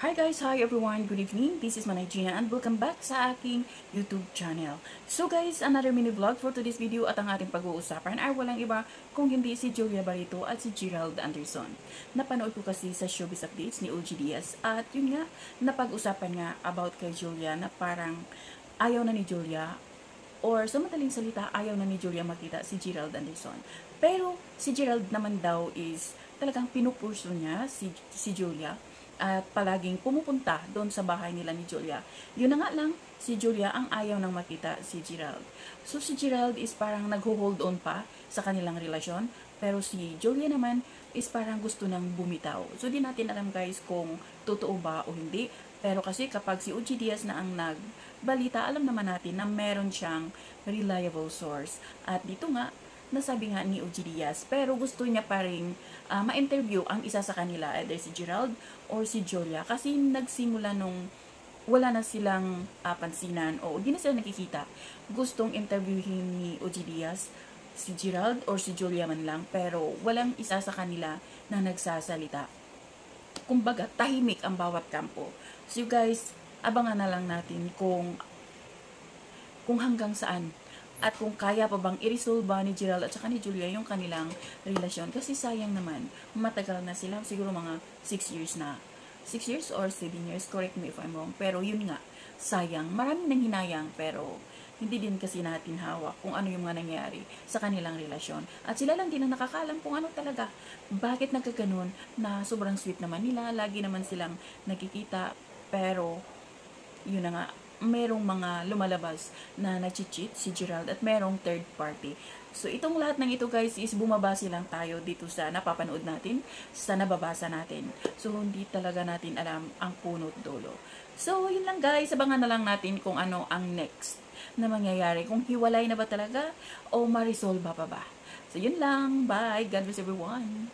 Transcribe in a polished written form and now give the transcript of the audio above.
Hi guys, hi everyone, good evening. This is Manay Gina and welcome back sa aking YouTube channel. So guys, another mini vlog for today's video at ang ating pag-uusapan ay walang iba kung hindi si Julia Barreto at si Gerald Anderson. Napanood ko kasi sa Showbiz Updates ni OG Diaz at yun nga, napag-usapan nga about kay Julia na parang ayaw na ni Julia or sa madaling salita, ayaw na ni Julia makita si Gerald Anderson. Pero si Gerald naman daw is talagang pinupurso niya si Julia at palaging pumupunta doon sa bahay nila ni Julia. Yun na nga lang, si Julia ang ayaw nang makita si Gerald. So si Gerald is parang nag-hold on pa sa kanilang relasyon, pero si Julia naman is parang gusto nang bumitaw. So di natin alam guys kung totoo ba o hindi, pero kasi kapag si OG Diaz na ang nagbalita, alam naman natin na meron siyang reliable source. At dito nga, nasabi nga ni OG Diaz, pero gusto niya pa rin ma-interview ang isa sa kanila, either si Gerald or si Julia, kasi nagsimula nung wala na silang pansinan o hindi na sila nakikita. Gustong interviewin ni OG Diaz si Gerald or si Julia man lang, pero walang isa sa kanila na nagsasalita. Kumbaga, tahimik ang bawat kampo. So you guys, abangan na lang natin kung hanggang saan at kung kaya pa bang i-resolve ba ni Gerald at saka ni Julia yung kanilang relasyon. Kasi sayang naman, matagal na sila, siguro mga 6 years na. 6 years or 7 years, correct me if I'm wrong. Pero yun nga, sayang. Maraming nang hinayang, pero hindi din kasi natin hawak kung ano yung mga nangyari sa kanilang relasyon. At sila lang din ang nakakaalam kung ano talaga. Bakit nagkaganon na sobrang sweet naman nila, lagi naman silang nagkikita, pero yun na nga, merong mga lumalabas na nag-cheat si Gerald at merong third party. So itong lahat ng ito guys is bumabase lang tayo dito sa napapanood natin, sa nababasa natin. So hindi talaga natin alam ang punot dulo. So yun lang guys, abangan na lang natin kung ano ang next na mangyayari. Kung hiwalay na ba talaga o ma-resolve pa ba. So yun lang, bye, God bless everyone.